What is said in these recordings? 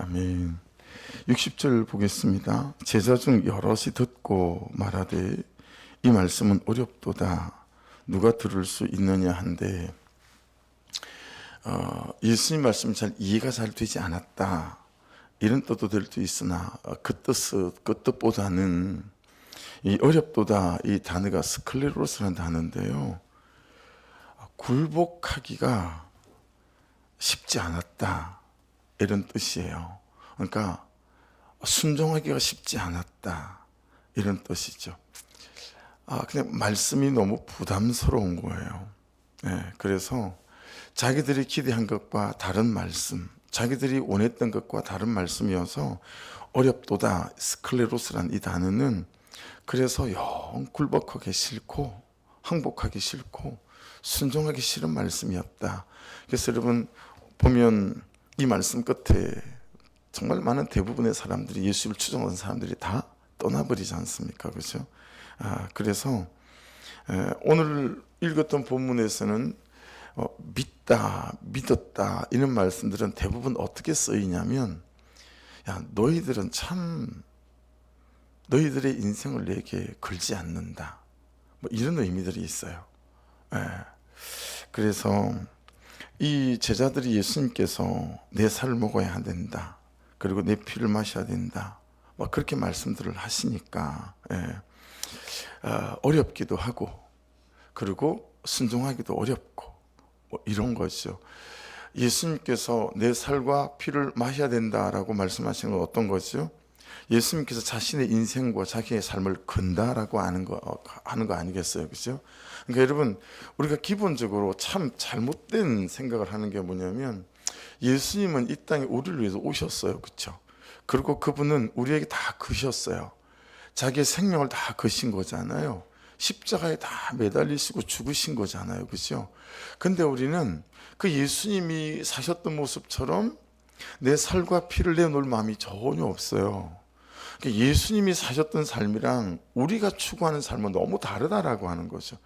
아멘. 60절 보겠습니다. 제자 중 여럿이 듣고 말하되 이 말씀은 어렵도다. 누가 들을 수 있느냐 한데 예수님 말씀 잘 이해가 잘 되지 않았다. 이런 뜻도 될 수 있으나 그 뜻보다는 이 어렵도다 이 단어가 스클레로스라는 단어인데요. 굴복하기가 쉽지 않았다. 이런 뜻이에요. 그러니까 순종하기가 쉽지 않았다. 이런 뜻이죠. 그냥 말씀이 너무 부담스러운 거예요. 그래서 자기들이 기대한 것과 다른 말씀, 자기들이 원했던 것과 다른 말씀이어서 어렵도다. 스클레로스란 이 단어는 그래서 영 굴복하기 싫고 항복하기 싫고 순종하기 싫은 말씀이었다. 그래서 여러분 보면 이 말씀 끝에 정말 많은 대부분의 사람들이 예수를 추종하는 사람들이 다 떠나버리지 않습니까? 그렇죠? 그래서 오늘 읽었던 본문에서는 믿다, 믿었다 이런 말씀들은 대부분 어떻게 쓰이냐면 야 너희들은 참 너희들의 인생을 내게 걸지 않는다. 뭐 이런 의미들이 있어요. 그래서 이 제자들이 예수님께서 내 살을 먹어야 된다. 그리고 내 피를 마셔야 된다. 막 그렇게 말씀들을 하시니까 어렵기도 하고 그리고 순종하기도 어렵고 뭐 이런 거죠. 예수님께서 내 살과 피를 마셔야 된다라고 말씀하시는 건 어떤 거죠? 예수님께서 자신의 인생과 자기의 삶을 건다라고 하는 거 아니겠어요? 그죠? 그러니까 여러분, 우리가 기본적으로 참 잘못된 생각을 하는 게 뭐냐면, 예수님은 이 땅에 우리를 위해서 오셨어요. 그죠? 그리고 그분은 우리에게 다 거셨어요. 자기의 생명을 다 거신 거잖아요. 십자가에 다 매달리시고 죽으신 거잖아요. 그죠? 근데 우리는 그 예수님이 사셨던 모습처럼 내 살과 피를 내놓을 마음이 전혀 없어요. 예수님이 사셨던 삶이랑 우리가 추구하는 삶은 너무 다르다라고 하는 거죠.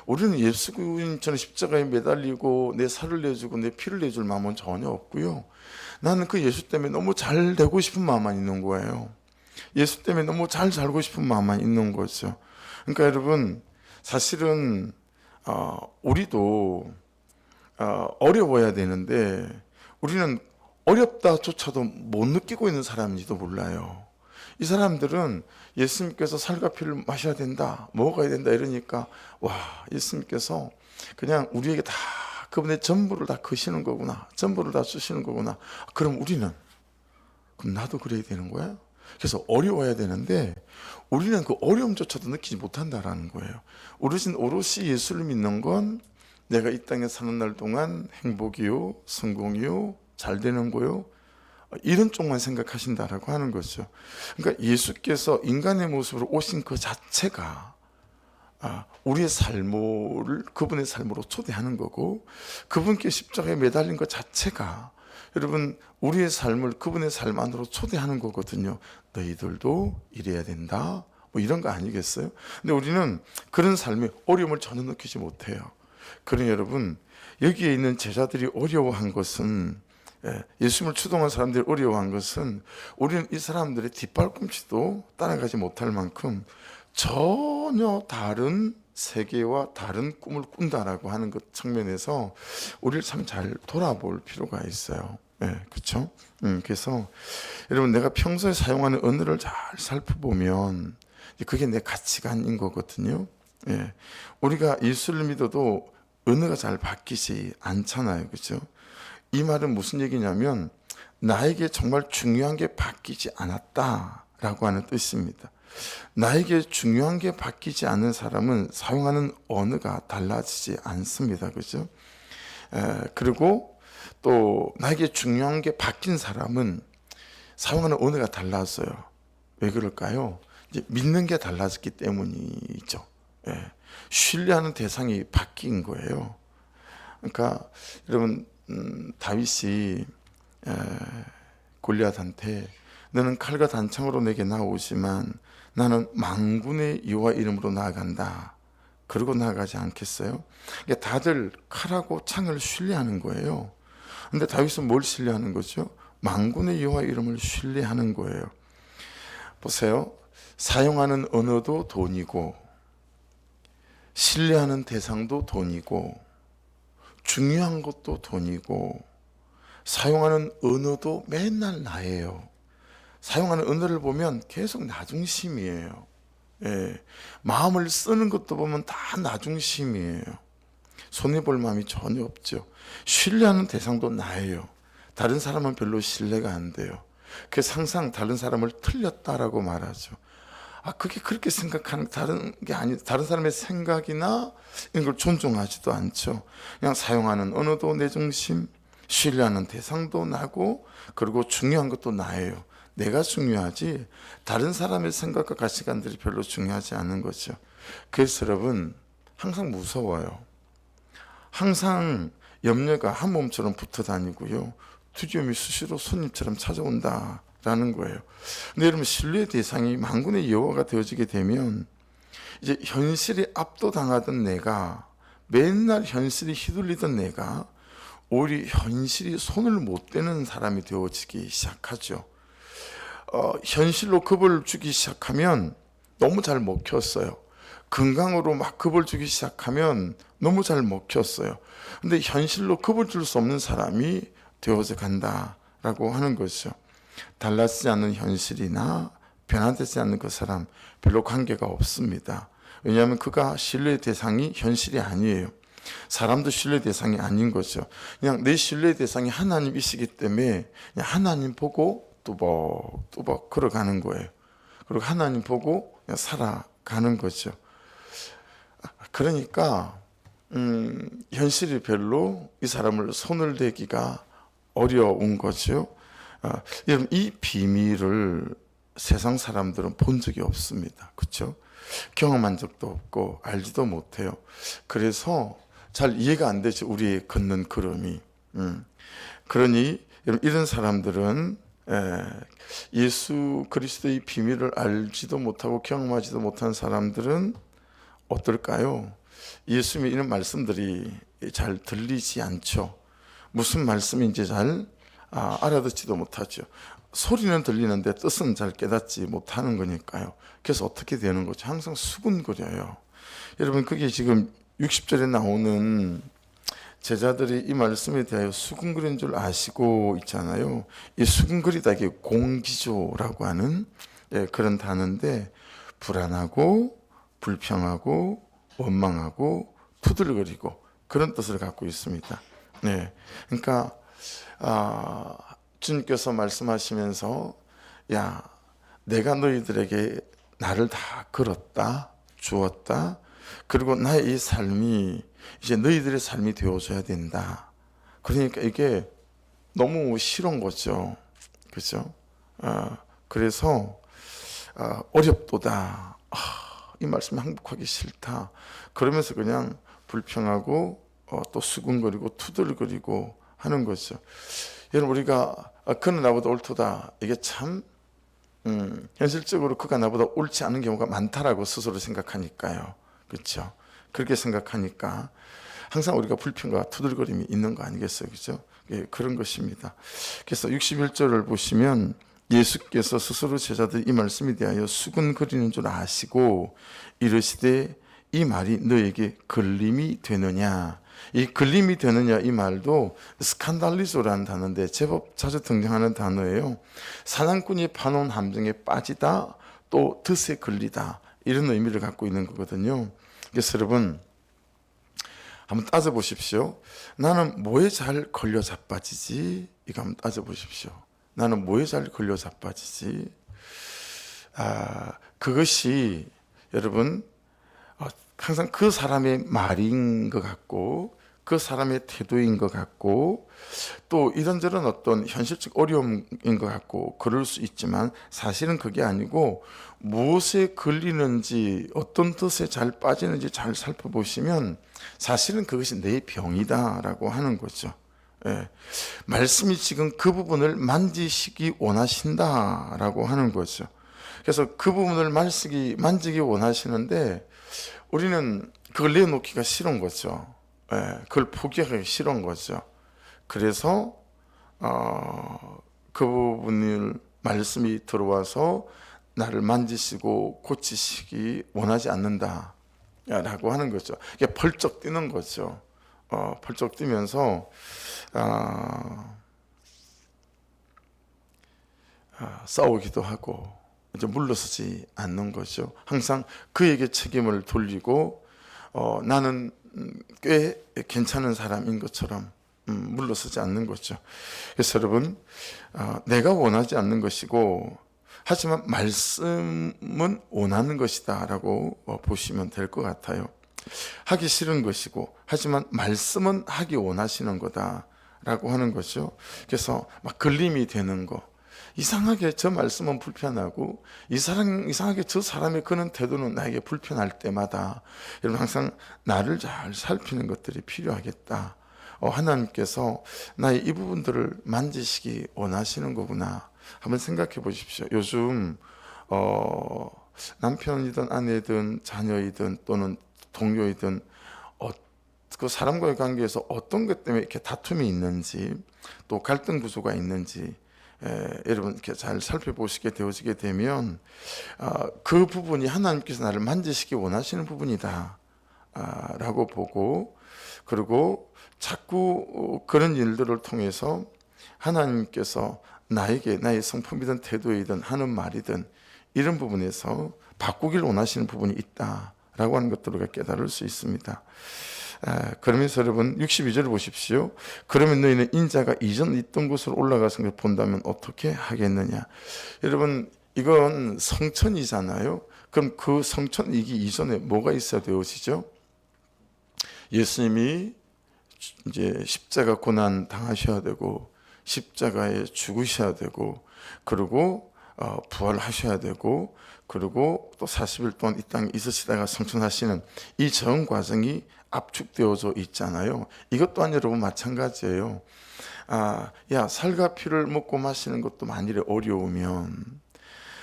우리는 예수님처럼 십자가에 매달리고 내 살을 내주고 내 피를 내줄 마음은 전혀 없고요. 나는 그 예수 때문에 너무 잘 되고 싶은 마음만 있는 거예요. 예수 때문에 너무 잘 살고 싶은 마음만 있는 거죠. 그러니까 여러분 사실은 우리도 어려워야 되는데 우리는 어렵다조차도 못 느끼고 있는 사람인지도 몰라요. 이 사람들은 예수님께서 살과 피를 마셔야 된다, 먹어야 된다 이러니까 와 예수님께서 그냥 우리에게 다 그분의 전부를 다 거시는 거구나, 전부를 다 주시는 거구나. 그럼 우리는 그럼 나도 그래야 되는 거야? 그래서 어려워야 되는데 우리는 그 어려움조차도 느끼지 못한다라는 거예요. 오롯이 예수를 믿는 건 내가 이 땅에 사는 날 동안 행복이요, 성공이요, 잘 되는 거요, 이런 쪽만 생각하신다라고 하는 거죠. 그러니까 예수께서 인간의 모습으로 오신 그 자체가 우리의 삶을 그분의 삶으로 초대하는 거고, 그분께 십자가에 매달린 것 자체가 여러분 우리의 삶을 그분의 삶 안으로 초대하는 거거든요. 너희들도 이래야 된다, 뭐 이런 거 아니겠어요? 근데 우리는 그런 삶의 어려움을 전혀 느끼지 못해요. 그러니 여러분 여기에 있는 제자들이 어려워한 것은, 예수님을 추동한 사람들이 어려워한 것은 우리는 이 사람들의 뒷발꿈치도 따라가지 못할 만큼 전혀 다른 세계와 다른 꿈을 꾼다라고 하는 것 측면에서 우리를 참 잘 돌아볼 필요가 있어요. 그렇죠? 그래서 여러분 내가 평소에 사용하는 언어를 잘 살펴보면 그게 내 가치관인 거거든요. 우리가 예수를 믿어도 언어가 잘 바뀌지 않잖아요. 그렇죠? 이 말은 무슨 얘기냐면 나에게 정말 중요한 게 바뀌지 않았다라고 하는 뜻입니다. 나에게 중요한 게 바뀌지 않는 사람은 사용하는 언어가 달라지지 않습니다. 그죠? 그리고 또 나에게 중요한 게 바뀐 사람은 사용하는 언어가 달라져요. 왜 그럴까요? 이제 믿는 게 달라졌기 때문이죠. 신뢰하는 대상이 바뀐 거예요. 그러니까 여러분 다윗이 골리앗한테 너는 칼과 단창으로 내게 나오지만 나는 만군의 여호와 이름으로 나아간다, 그러고 나아가지 않겠어요? 다들 칼하고 창을 신뢰하는 거예요. 근데 다윗은 뭘 신뢰하는 거죠? 만군의 여호와 이름을 신뢰하는 거예요. 보세요. 사용하는 언어도 돈이고, 신뢰하는 대상도 돈이고, 중요한 것도 돈이고, 사용하는 언어도 맨날 나예요. 사용하는 언어를 보면 계속 나중심이에요. 예, 마음을 쓰는 것도 보면 다 나중심이에요. 손해볼 마음이 전혀 없죠. 신뢰하는 대상도 나예요. 다른 사람은 별로 신뢰가 안 돼요. 그래서 항상 다른 사람을 틀렸다라고 말하죠. 그게 그렇게 생각하는 다른 게 아니, 다른 사람의 생각이나 이런 걸 존중하지도 않죠. 그냥 사용하는 언어도 내 중심, 신뢰하는 대상도 나고, 그리고 중요한 것도 나예요. 내가 중요하지 다른 사람의 생각과 가치관들이 별로 중요하지 않은 거죠. 그래서 여러분 항상 무서워요. 항상 염려가 한 몸처럼 붙어 다니고요, 두려움이 수시로 손님처럼 찾아온다라는 거예요. 근데 여러분, 신뢰의 대상이 만군의 여호와가 되어지게 되면 이제 현실에 압도당하던 내가, 맨날 현실이 휘둘리던 내가 오히려 현실이 손을 못 대는 사람이 되어지기 시작하죠. 현실로 겁을 주기 시작하면 너무 잘 먹혔어요. 건강으로 막 겁을 주기 시작하면 너무 잘 먹혔어요. 근데 현실로 겁을 줄 수 없는 사람이 되어져 간다라고 하는 것이죠. 달라지지 않는 현실이나 변화되지 않는 그 사람 별로 관계가 없습니다. 왜냐하면 그가 신뢰의 대상이 현실이 아니에요. 사람도 신뢰의 대상이 아닌 거죠. 그냥 내 신뢰의 대상이 하나님이시기 때문에 그냥 하나님 보고 뚜벅뚜벅 걸어가는 거예요. 그리고 하나님 보고 그냥 살아가는 거죠. 그러니까 현실이 별로 이 사람을 손을 대기가 어려운 거죠. 여러분, 이 비밀을 세상 사람들은 본 적이 없습니다. 그렇죠? 경험한 적도 없고 알지도 못해요. 그래서 잘 이해가 안 되죠, 우리의 걷는 걸음이. 그러니 여러분, 이런 사람들은 예수 그리스도의 비밀을 알지도 못하고 경험하지도 못한 사람들은 어떨까요? 예수님의 이런 말씀들이 잘 들리지 않죠. 무슨 말씀인지 잘 알아듣지도 못하죠. 소리는 들리는데 뜻은 잘 깨닫지 못하는 거니까요. 그래서 어떻게 되는 거죠? 항상 수군거려요. 여러분, 그게 지금 60절에 나오는 제자들이 이 말씀에 대하여 수군거리는 줄 아시고 있잖아요. 이 수군거리다, 이게 공기조라고 하는 그런 단어인데, 불안하고 불평하고 원망하고 투덜거리고 그런 뜻을 갖고 있습니다. 네, 그러니까 주님께서 말씀하시면서, 야, 내가 너희들에게 나를 다 걸었다, 주었다. 그리고 나의 이 삶이 이제 너희들의 삶이 되어줘야 된다. 그러니까 이게 너무 싫은 거죠. 그렇죠? 그래서 어렵도다. 이 말씀이 항복하기 싫다. 그러면서 그냥 불평하고 또 수군거리고 투덜거리고 하는 거죠. 여러분, 우리가 그는 나보다 옳도다, 이게 참 현실적으로 그가 나보다 옳지 않은 경우가 많다라고 스스로 생각하니까요. 그렇죠? 그렇게 생각하니까 항상 우리가 불평과 투덜거림이 있는 거 아니겠어요? 그렇죠? 예, 그런 것입니다. 그래서 61절을 보시면 예수께서 스스로 제자들 이 말씀에 대하여 수군거리는 줄 아시고 이르시되 이 말이 너에게 걸림이 되느냐. 이 걸림이 되느냐, 이 말도 스칸달리조라는 단어인데 제법 자주 등장하는 단어예요. 사냥꾼이 파놓은 함정에 빠지다, 또 덫에 걸리다, 이런 의미를 갖고 있는 거거든요. 그래서 여러분, 한번 따져보십시오. 나는 뭐에 잘 걸려 자빠지지? 이거 한번 따져보십시오. 나는 뭐에 잘 걸려 자빠지지? 그것이 여러분 항상 그 사람의 말인 것 같고, 그 사람의 태도인 것 같고, 또 이런저런 어떤 현실적 어려움인 것 같고 그럴 수 있지만, 사실은 그게 아니고 무엇에 걸리는지, 어떤 뜻에 잘 빠지는지 잘 살펴보시면 사실은 그것이 내 병이다라고 하는 거죠. 예. 말씀이 지금 그 부분을 만지시기 원하신다라고 하는 거죠. 그래서 그 부분을 만지기 원하시는데 우리는 그걸 내놓기가 싫은 거죠. 그걸 포기하기 싫은 거죠. 그래서 그 부분을 말씀이 들어와서 나를 만지시고 고치시기 원하지 않는다 라고 하는 거죠. 이게 펄쩍 뛰는 거죠. 펄쩍 뛰면서 싸우기도 하고 이제 물러서지 않는 거죠. 항상 그에게 책임을 돌리고 나는 꽤 괜찮은 사람인 것처럼 물러서지 않는 거죠. 그래서 여러분, 내가 원하지 않는 것이고 하지만 말씀은 원하는 것이다 라고 보시면 될 것 같아요. 하기 싫은 것이고 하지만 말씀은 하기 원하시는 거다 라고 하는 거죠. 그래서 막 걸림이 되는 거, 이상하게 저 말씀은 불편하고 이상하게 저 사람의 그런 태도는 나에게 불편할 때마다 여러분 항상 나를 잘 살피는 것들이 필요하겠다. 하나님께서 나의 이 부분들을 만지시기 원하시는 거구나 한번 생각해 보십시오. 요즘 남편이든 아내든 자녀이든 또는 동료이든 그 사람과의 관계에서 어떤 것 때문에 이렇게 다툼이 있는지 또 갈등 구조가 있는지 여러분 이렇게 잘 살펴보시게 되어지게 되면 그 부분이 하나님께서 나를 만지시기 원하시는 부분이다 라고 보고, 그리고 자꾸 그런 일들을 통해서 하나님께서 나에게 나의 성품이든 태도이든 하는 말이든 이런 부분에서 바꾸길 원하시는 부분이 있다라고 하는 것들을 우리가 깨달을 수 있습니다. 그러면서 여러분 62절을 보십시오. 그러면 너희는 인자가 이전 있던 곳으로 올라가서 본다면 어떻게 하겠느냐. 여러분 이건 성천이잖아요. 그럼 그 성천이기 이전에 뭐가 있어야 되어지죠? 예수님이 이제 십자가 고난 당하셔야 되고 십자가에 죽으셔야 되고 그리고 부활하셔야 되고 그리고 또 40일 동안 이 땅에 있으시다가 성천하시는 이 전 과정이 압축되어져 있잖아요. 이것 또한 여러분 마찬가지예요. 야, 살과 피를 먹고 마시는 것도 만일에 어려우면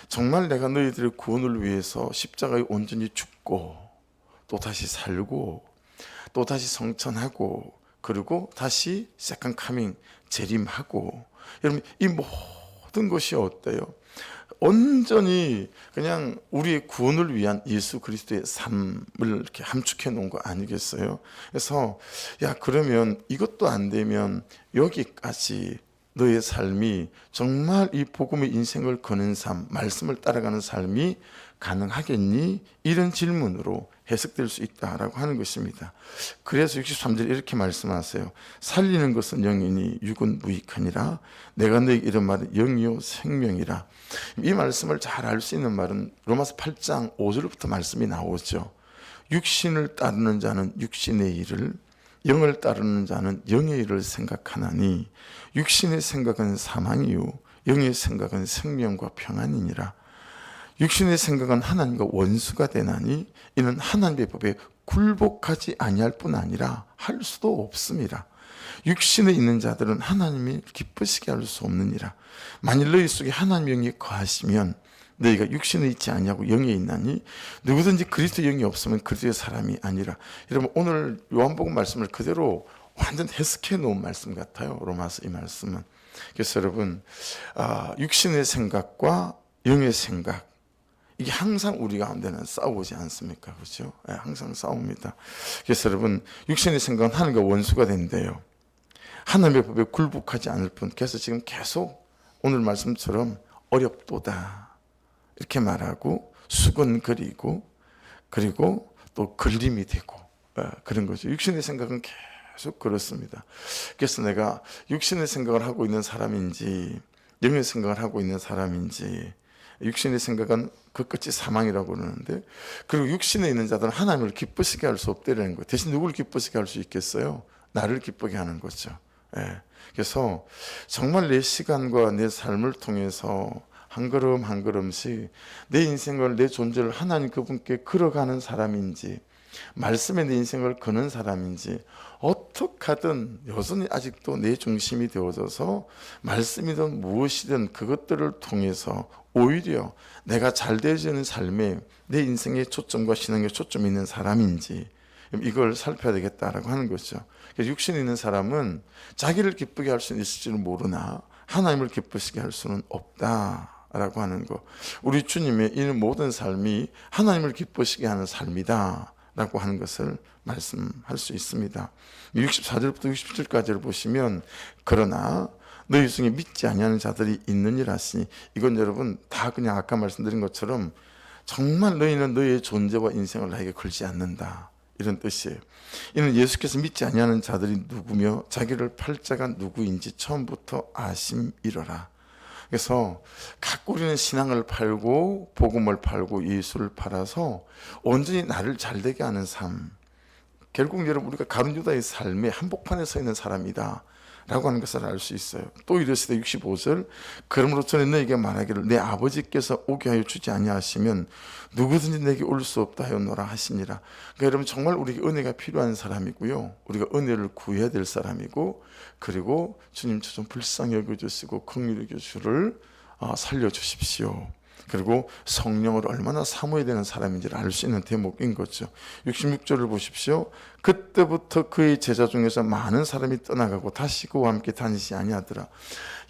정말 내가 너희들의 구원을 위해서 십자가에 온전히 죽고 또 다시 살고 또 다시 성천하고 그리고 다시 세컨 카밍 재림하고, 여러분 이 모든 것이 어때요? 온전히 그냥 우리의 구원을 위한 예수 그리스도의 삶을 이렇게 함축해 놓은 거 아니겠어요? 그래서 야, 그러면 이것도 안 되면 여기까지 너의 삶이 정말 이 복음의 인생을 거는 삶, 말씀을 따라가는 삶이 가능하겠니? 이런 질문으로 해석될 수 있다라고 하는 것입니다. 그래서 63절 이렇게 말씀하세요. 살리는 것은 영이니 육은 무익하니라. 내가 너에게 이런 말은 영이요 생명이라. 이 말씀을 잘 알 수 있는 말은 로마서 8장 5절부터 말씀이 나오죠. 육신을 따르는 자는 육신의 일을, 영을 따르는 자는 영의 일을 생각하나니 육신의 생각은 사망이요 영의 생각은 생명과 평안이니라. 육신의 생각은 하나님과 원수가 되나니 이는 하나님의 법에 굴복하지 아니할 뿐 아니라 할 수도 없습니다. 육신에 있는 자들은 하나님이 기쁘시게 할 수 없느니라. 만일 너희 속에 하나님의 영이 거하시면 너희가 육신에 있지 아니하고 영에 있나니 누구든지 그리스도 영이 없으면 그리스도의 사람이 아니라. 여러분 오늘 요한복음 말씀을 그대로 완전 해석해 놓은 말씀 같아요. 로마서 이 말씀은. 그래서 여러분 육신의 생각과 영의 생각, 이게 항상 우리 가운데는 싸우지 않습니까? 그렇죠? 네, 항상 싸웁니다. 그래서 여러분 육신의 생각은 하나님과 원수가 된대요. 하나님의 법에 굴복하지 않을 뿐. 그래서 지금 계속 오늘 말씀처럼 어렵도다 이렇게 말하고 수근거리고 그리고 또 걸림이 되고 그런 거죠. 육신의 생각은 계속 그렇습니다. 그래서 내가 육신의 생각을 하고 있는 사람인지 영의 생각을 하고 있는 사람인지, 육신의 생각은 그 끝이 사망이라고 그러는데, 그리고 육신에 있는 자들은 하나님을 기쁘시게 할 수 없다는 거예요. 대신 누구를 기쁘시게 할 수 있겠어요? 나를 기쁘게 하는 거죠. 그래서 정말 내 시간과 내 삶을 통해서 한 걸음 한 걸음씩 내 인생을, 내 존재를 하나님 그분께 걸어가는 사람인지, 말씀에 내 인생을 거는 사람인지, 어떻게 하든 여전히 아직도 내 중심이 되어져서 말씀이든 무엇이든 그것들을 통해서 오히려 내가 잘 되어지는 삶에 내 인생의 초점과 신앙의 초점이 있는 사람인지 이걸 살펴야 되겠다라고 하는 거죠. 그래서 육신에 있는 사람은 자기를 기쁘게 할 수 있을지는 모르나 하나님을 기쁘시게 할 수는 없다라고 하는 거. 우리 주님의 이 모든 삶이 하나님을 기쁘시게 하는 삶이다라고 하는 것을 말씀할 수 있습니다. 64절부터 67절까지를 보시면 그러나 너희 중에 믿지 아니하는 자들이 있느니라 하시니, 이건 여러분 다 그냥 아까 말씀드린 것처럼 정말 너희는 너희의 존재와 인생을 나에게 걸지 않는다, 이런 뜻이에요. 이는 예수께서 믿지 아니하는 자들이 누구며 자기를 팔 자가 누구인지 처음부터 아심이러라. 그래서 갖고 우리는 신앙을 팔고 복음을 팔고 예수를 팔아서 온전히 나를 잘되게 하는 삶, 결국 여러분 우리가 가룟 유다의 삶의 한복판에 서 있는 사람이다 라고 하는 것을 알 수 있어요. 또 이르시되 65절 그러므로 저는 너에게 말하기를 내 아버지께서 오게 하여 주지 아니하시면 누구든지 내게 올 수 없다 하였노라 하시니라. 그러니까 여러분 정말 우리에게 은혜가 필요한 사람이고요, 우리가 은혜를 구해야 될 사람이고, 그리고 주님 저 좀 불쌍히 여겨주시고 긍휼히 여겨주를 살려주십시오. 그리고 성령을 얼마나 사모해야 되는 사람인지를 알 수 있는 대목인 거죠. 66절을 보십시오. 그때부터 그의 제자 중에서 많은 사람이 떠나가고 다시 그와 함께 다니지 아니하더라.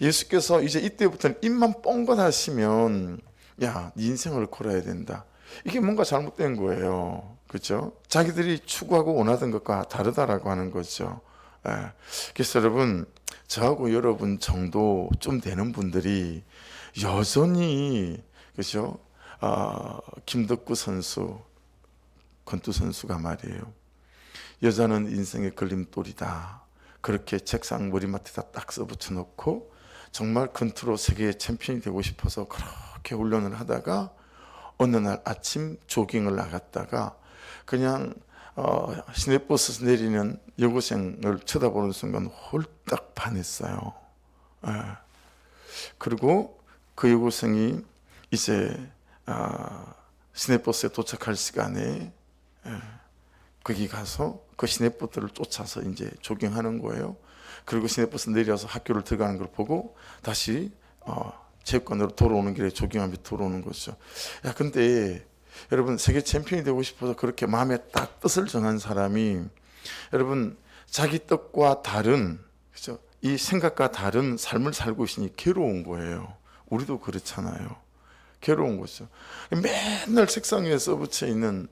예수께서 이제 이때부터는 입만 뻥긋 하시면 야, 네 인생을 걸어야 된다, 이게 뭔가 잘못된 거예요. 그렇죠? 자기들이 추구하고 원하던 것과 다르다라고 하는 거죠. 그래서 여러분, 저하고 여러분 정도 좀 되는 분들이 여전히, 그렇죠? 김덕구 선수, 권투 선수가 말이에요, 여자는 인생의 걸림돌이다, 그렇게 책상 머리맡에다 딱 써붙여 놓고 정말 권투로 세계 챔피언이 되고 싶어서 그렇게 훈련을 하다가 어느 날 아침 조깅을 나갔다가 그냥 시내버스에서 내리는 여고생을 쳐다보는 순간 홀딱 반했어요. 그리고 그 여고생이 이제 시내버스에 도착할 시간에 거기 가서 그 시내버스를 쫓아서 이제 조깅하는 거예요. 그리고 시내버스 내려서 학교를 들어가는 걸 보고 다시 체육관으로 돌아오는 길에 조깅하면서 돌아오는 거죠. 야, 근데 여러분 세계 챔피언이 되고 싶어서 그렇게 마음에 딱 뜻을 정한 사람이, 여러분 자기 뜻과 다른, 그렇죠? 이 생각과 다른 삶을 살고 있으니 괴로운 거예요. 우리도 그렇잖아요. 괴로운 거죠. 맨날 책상 위에 써붙여 있는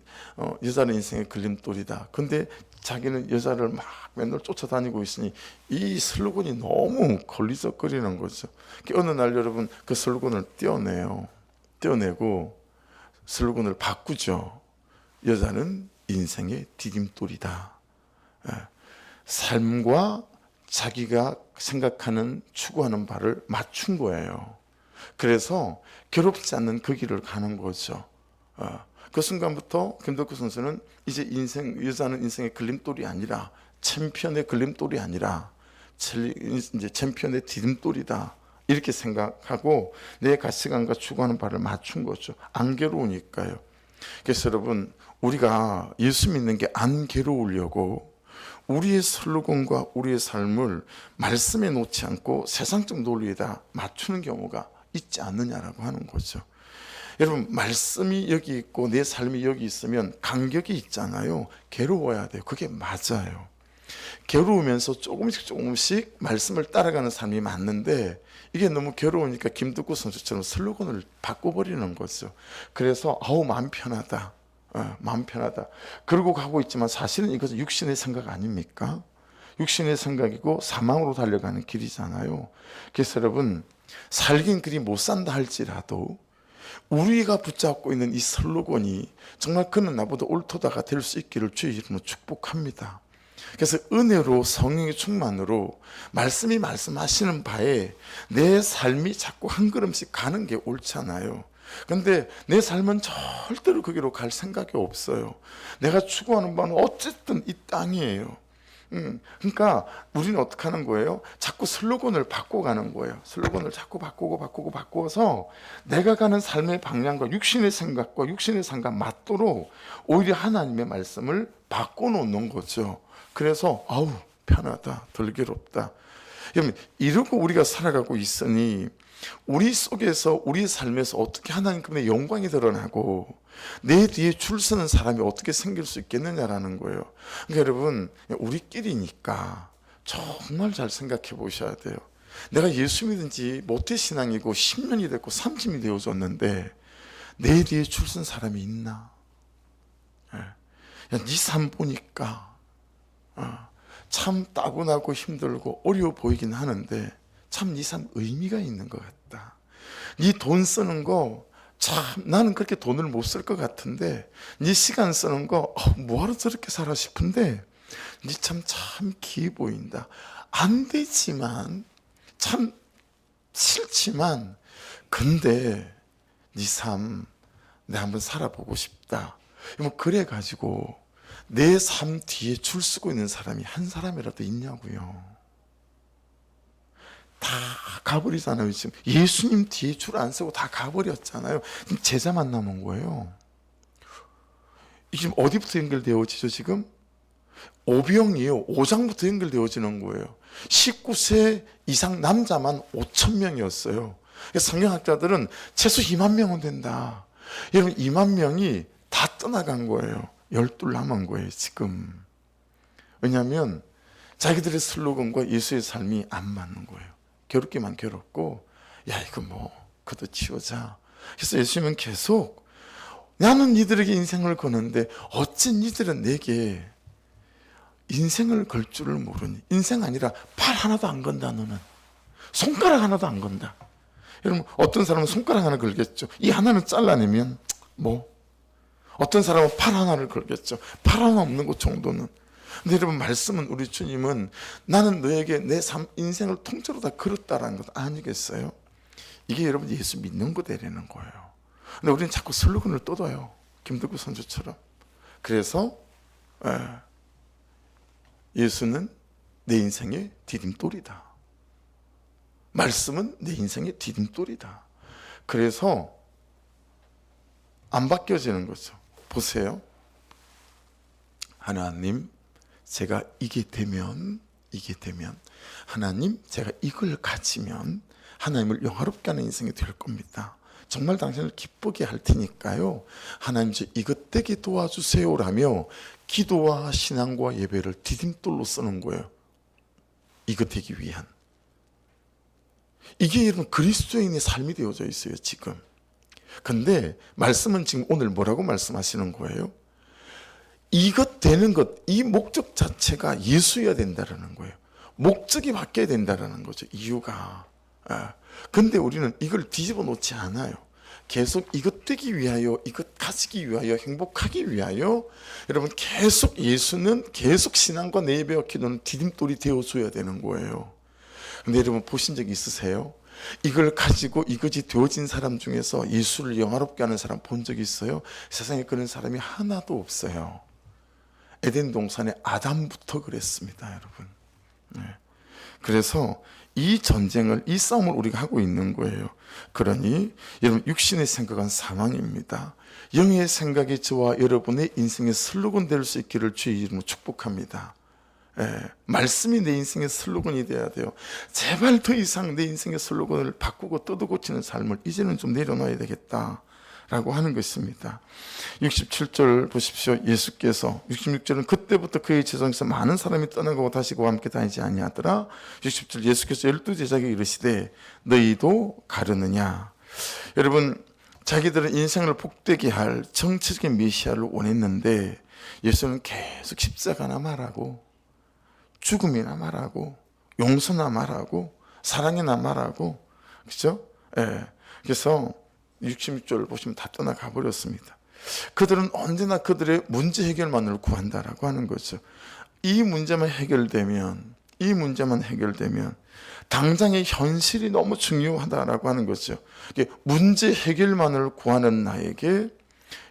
여자는 인생의 걸림돌이다. 근데 자기는 여자를 막 맨날 쫓아다니고 있으니 이 슬로건이 너무 걸리적거리는 거죠. 어느 날 여러분 그 슬로건을 떼어내고 슬로건을 바꾸죠. 여자는 인생의 디딤돌이다. 삶과 자기가 생각하는 추구하는 바를 맞춘 거예요. 그래서 괴롭지 않는 그 길을 가는 거죠. 그 순간부터 김덕구 선수는 이제 여자는 인생의 걸림돌이 아니라 챔피언의 걸림돌이 아니라 이제 챔피언의 디딤돌이다, 이렇게 생각하고 내 가치관과 추구하는 바를 맞춘 거죠. 안 괴로우니까요. 그래서 여러분 우리가 예수 믿는 게 안 괴로우려고 우리의 슬로건과 우리의 삶을 말씀에 놓지 않고 세상적 논리에다 맞추는 경우가 있지 않느냐라고 하는 거죠. 여러분 말씀이 여기 있고 내 삶이 여기 있으면 간격이 있잖아요. 괴로워야 돼요. 그게 맞아요. 괴로우면서 조금씩 말씀을 따라가는 삶이 맞는데, 이게 너무 괴로우니까 김덕구 선수처럼 슬로건을 바꿔버리는 거죠. 그래서 마음 편하다, 마음 편하다 그러고 가고 있지만 사실은 이것은 육신의 생각 아닙니까? 육신의 생각이고 사망으로 달려가는 길이잖아요. 그래서 여러분 살긴 그리 못 산다 할지라도 우리가 붙잡고 있는 이 슬로건이 정말 그는 나보다 옳도다가 될 수 있기를 주의 이름으로 축복합니다. 그래서 은혜로 성령의 충만으로 말씀이 말씀하시는 바에 내 삶이 자꾸 한 걸음씩 가는 게 옳잖아요. 근데 내 삶은 절대로 거기로 갈 생각이 없어요. 내가 추구하는 바는 어쨌든 이 땅이에요. 그러니까 우리는 어떻게 하는 거예요? 자꾸 슬로건을 바꿔가는 거예요. 슬로건을 자꾸 바꿔서 내가 가는 삶의 방향과 육신의 생각과 육신의 생각 맞도록 오히려 하나님의 말씀을 바꿔놓는 거죠. 그래서 편하다, 덜 괴롭다. 여러분 이러고 우리가 살아가고 있으니 우리 속에서 우리 삶에서 어떻게 하나님의 영광이 드러나고 내 뒤에 줄 서는 사람이 어떻게 생길 수 있겠느냐라는 거예요. 그러니까 여러분 우리끼리니까 정말 잘 생각해 보셔야 돼요. 내가 예수 믿은 지 모태신앙이고 10년이 됐고 30년이 되어졌는데 내 뒤에 줄 선 사람이 있나? 야, 네 삶 보니까 참 따분하고 힘들고 어려워 보이긴 하는데 참 네 삶 의미가 있는 것 같다. 네 돈 쓰는 거 참 나는 그렇게 돈을 못 쓸 것 같은데 네 시간 쓰는 거 뭐하러 저렇게 살아 싶은데 네 참 귀해 보인다. 안 되지만 참 싫지만 근데 네 삶 내가 한번 살아보고 싶다. 뭐 그래 가지고 내 삶 뒤에 줄 서고 있는 사람이 한 사람이라도 있냐고요. 다 가버리잖아요. 지금 예수님 뒤에 줄 안 서고 다 가버렸잖아요. 지금 제자만 남은 거예요. 이게 지금 어디부터 연결되어지죠? 지금 오병이에요. 5장부터 연결되어지는 거예요. 19세 이상 남자만 5천 명이었어요. 성경학자들은 최소 2만 명은 된다. 여러분 2만 명이 다 떠나간 거예요. 12 남은 거예요 지금. 왜냐하면 자기들의 슬로건과 예수의 삶이 안 맞는 거예요. 괴롭기만 괴롭고 야 이거 뭐 그도 치우자. 그래서 예수님은 계속 나는 니들에게 인생을 거는데 어찌 니들은 내게 인생을 걸 줄을 모르니. 인생 아니라 팔 하나도 안 건다. 너는 손가락 하나도 안 건다. 여러분 어떤 사람은 손가락 하나 걸겠죠. 이 하나는 잘라내면 뭐 어떤 사람은 팔 하나를 걸겠죠. 팔 하나 없는 것 정도는. 근데 여러분 말씀은 우리 주님은 나는 너에게 내 삶 인생을 통째로 다 걸었다라는 것 아니겠어요? 이게 여러분 예수 믿는 거 되려는 거예요. 근데 우리는 자꾸 슬로건을 떠둬요. 김덕구 선조처럼. 그래서 예수는 내 인생의 디딤돌이다. 말씀은 내 인생의 디딤돌이다. 그래서 안 바뀌어지는 거죠. 보세요. 하나님 제가 이게 되면 하나님 제가 이걸 가지면 하나님을 영화롭게 하는 인생이 될 겁니다. 정말 당신을 기쁘게 할 테니까요. 하나님 저 이것 되게 도와주세요라며 기도와 신앙과 예배를 디딤돌로 쓰는 거예요. 이것 되기 위한. 이게 여러분 그리스도인의 삶이 되어져 있어요 지금. 근데 말씀은 지금 오늘 뭐라고 말씀하시는 거예요? 이것 되는 것, 이 목적 자체가 예수여야 된다라는 거예요. 목적이 바뀌어야 된다라는 거죠. 이유가. 근데 우리는 이걸 뒤집어 놓지 않아요. 계속 이것 되기 위하여, 이것 가지기 위하여, 행복하기 위하여 여러분 계속 예수는 계속 신앙과 내 예배와 기도는 디딤돌이 되어줘야 되는 거예요. 근데 여러분 보신 적 있으세요? 이걸 가지고 이것이 되어진 사람 중에서 예수를 영화롭게 하는 사람 본 적 있어요? 세상에 그런 사람이 하나도 없어요. 에덴 동산의 아담부터 그랬습니다, 여러분. 그래서 이 전쟁을, 이 싸움을 우리가 하고 있는 거예요. 그러니 여러분 육신의 생각은 사망입니다. 영의 생각이 저와 여러분의 인생의 슬로건 될 수 있기를 주의 이름으로 축복합니다. 말씀이 내 인생의 슬로건이 돼야 돼요. 제발 더 이상 내 인생의 슬로건을 바꾸고 뜯어고치는 삶을 이제는 좀 내려놔야 되겠다 라고 하는 것입니다. 67절 보십시오. 예수께서 66절은 그때부터 그의 제자에서 많은 사람이 떠나가고 다시 그와 함께 다니지 아니하더라. 67절 예수께서 12제자에게 이르시되 너희도 가르느냐. 여러분 자기들은 인생을 복되게 할 정치적인 메시아를 원했는데 예수는 계속 십자가나 말하고 죽음이나 말하고 용서나 말하고 사랑이나 말하고 그렇죠? 그래서 66절 보시면 다 떠나가 버렸습니다. 그들은 언제나 그들의 문제 해결만을 구한다라고 하는 거죠. 이 문제만 해결되면 당장의 현실이 너무 중요하다라고 하는 거죠. 문제 해결만을 구하는 나에게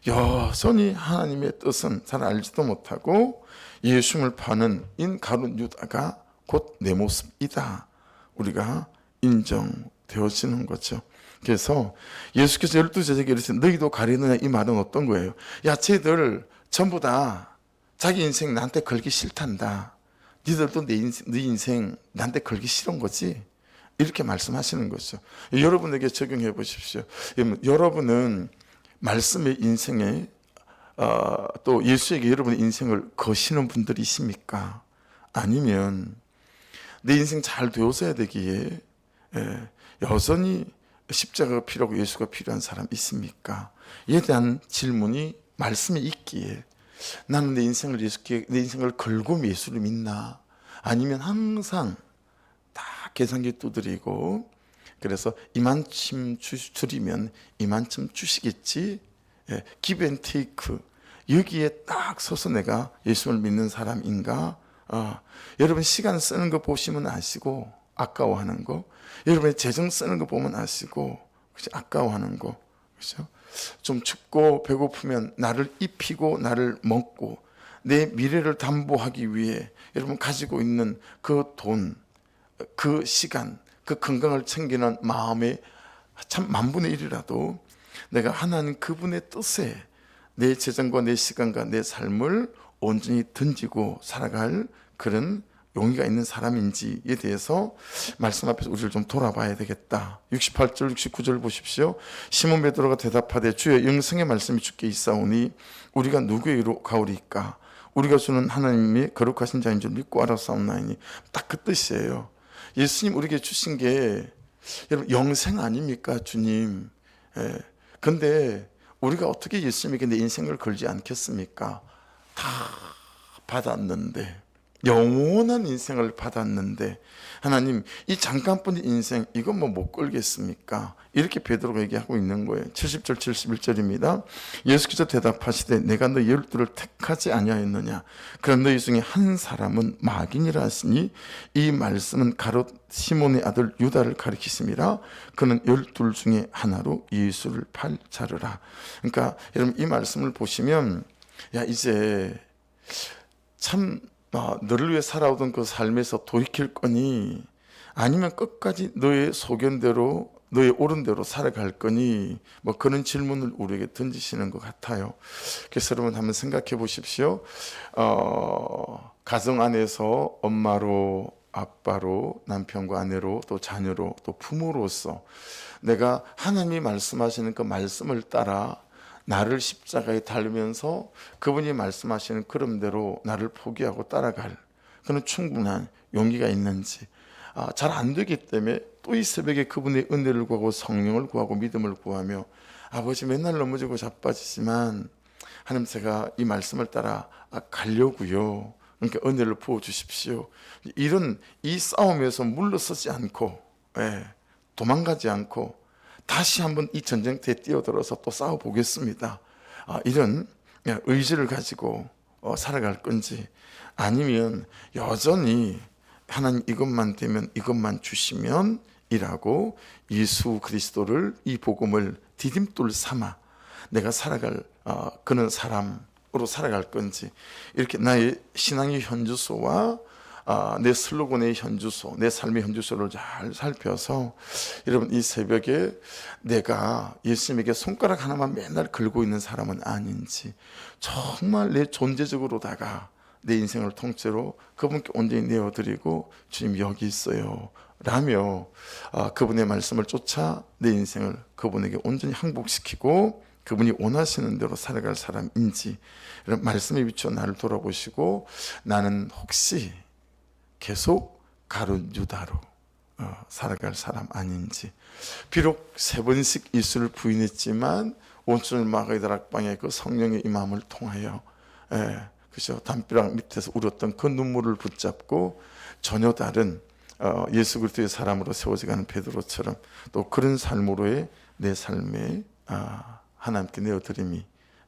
여전히 하나님의 뜻은 잘 알지도 못하고 예수를 파는 가룟 유다가 곧 내 모습이다. 우리가 인정되어지는 거죠. 그래서 예수께서 12제자에게 이르시되 너희도 가리느냐 이 말은 어떤 거예요? 야 쟤들 전부 다 자기 인생 나한테 걸기 싫단다. 니들도 네 인생 나한테 걸기 싫은 거지? 이렇게 말씀하시는 거죠. 여러분에게 적용해 보십시오. 여러분은 말씀의 인생에 또 예수에게 여러분의 인생을 거시는 분들이십니까? 아니면 내 인생 잘 되어져야 되기에 여전히 십자가가 필요하고 예수가 필요한 사람 있습니까? 이에 대한 질문이 말씀에 있기에 나는 내 인생을 내 인생을 걸고 예수를 믿나? 아니면 항상 다 계산기 두드리고 그래서 이만큼 줄이면 이만큼 주시겠지. give and take 여기에 딱 서서 내가 예수를 믿는 사람인가? 여러분 시간 쓰는 거 보시면 아시고 아까워하는 거, 여러분의 재정 쓰는 거 보면 아시고 그치? 아까워하는 거, 그렇죠? 좀 춥고 배고프면 나를 입히고 나를 먹고 내 미래를 담보하기 위해 여러분 가지고 있는 그 돈, 그 시간, 그 건강을 챙기는 마음의 참 만분의 1이라도 내가 하나님 그분의 뜻에 내 재정과 내 시간과 내 삶을 온전히 던지고 살아갈 그런 용의가 있는 사람인지에 대해서 말씀 앞에서 우리를 좀 돌아봐야 되겠다. 68절 69절 보십시오. 시몬 베드로가 대답하되 주여 영생의 말씀이 주께 있사오니 우리가 누구에게로 가오리까? 우리가 주는 하나님이 거룩하신 자인 줄 믿고 알았사옵나이니. 딱 그 뜻이에요. 예수님 우리에게 주신 게 여러분 영생 아닙니까 주님? 근데 우리가 어떻게 예수님에게 내 인생을 걸지 않겠습니까? 다 받았는데, 영원한 인생을 받았는데 하나님 이 잠깐뿐인 인생 이건 뭐 못 걸겠습니까? 이렇게 베드로가 얘기하고 있는 거예요. 70절 71절입니다. 예수께서 대답하시되 내가 너 12를 택하지 아니하였느냐? 그럼 너희 중에 한 사람은 마귀니라 하시니 이 말씀은 가롯 시몬의 아들 유다를 가리키심이라. 그는 12 중에 하나로 예수를 팔 자르라. 그러니까 여러분 이 말씀을 보시면 야 이제 참 너를 위해 살아오던 그 삶에서 돌이킬 거니 아니면 끝까지 너의 소견대로 너의 옳은 대로 살아갈 거니 뭐 그런 질문을 우리에게 던지시는 것 같아요. 그래서 여러분 한번 생각해 보십시오. 가정 안에서 엄마로 아빠로 남편과 아내로 또 자녀로 또 부모로서 내가 하나님이 말씀하시는 그 말씀을 따라 나를 십자가에 달면서 그분이 말씀하시는 그름대로 나를 포기하고 따라갈 그런 충분한 용기가 있는지 잘 안 되기 때문에 또 이 새벽에 그분의 은혜를 구하고 성령을 구하고 믿음을 구하며 아버지 맨날 넘어지고 자빠지지만 하나님 제가 이 말씀을 따라 가려고요. 그러니까 은혜를 부어주십시오. 이런 이 싸움에서 물러서지 않고 도망가지 않고 다시 한번 이 전쟁터에 뛰어들어서 또 싸워보겠습니다. 이런 의지를 가지고 살아갈 건지 아니면 여전히 하나님 이것만 되면 이것만 주시면 이라고 예수 그리스도를 이 복음을 디딤돌 삼아 내가 살아갈 그런 사람으로 살아갈 건지 이렇게 나의 신앙의 현주소와 내 슬로건의 현주소, 내 삶의 현주소를 잘 살펴서 여러분 이 새벽에 내가 예수님에게 손가락 하나만 맨날 걸고 있는 사람은 아닌지 정말 내 존재적으로다가 내 인생을 통째로 그분께 온전히 내어드리고 주님 여기 있어요 라며 그분의 말씀을 쫓아 내 인생을 그분에게 온전히 항복시키고 그분이 원하시는 대로 살아갈 사람인지 이런 말씀에 비추어 나를 돌아보시고 나는 혹시 계속 가룟 유다로 살아갈 사람 아닌지 비록 3번씩 예수를 부인했지만 온순을 마가의 다락방에 그 성령의 임함을 통하여 그죠 담벼락 밑에서 울었던 그 눈물을 붙잡고 전혀 다른 예수 그리스도의 사람으로 세워져가는 베드로처럼 또 그런 삶으로의 내 삶에 하나님께 내어드림이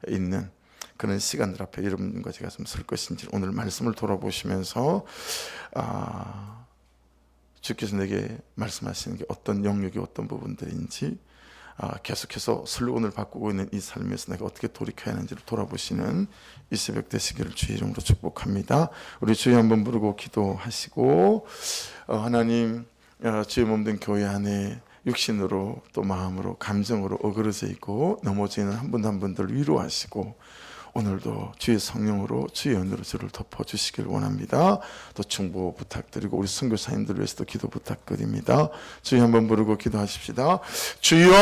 있는 그런 시간들 앞에 여러분과 제가 좀 설 것인지 오늘 말씀을 돌아보시면서 주께서 내게 말씀하시는 게 어떤 영역이 어떤 부분들인지 계속해서 슬로건을 바꾸고 있는 이 삶에서 내가 어떻게 돌이켜야 하는지를 돌아보시는 이 새벽 되시기를 주의 이름으로 축복합니다. 우리 주여 한번 부르고 기도하시고 하나님 주의 몸된 교회 안에 육신으로 또 마음으로 감정으로 어그러져 있고 넘어져 있는 한 분 한 분들 위로하시고 오늘도 주의 성령으로 주의 은혜로 저를 덮어주시길 원합니다. 또 충고 부탁드리고 우리 선교사님들 위해서도 기도 부탁드립니다. 주여 한번 부르고 기도하십시다. 주여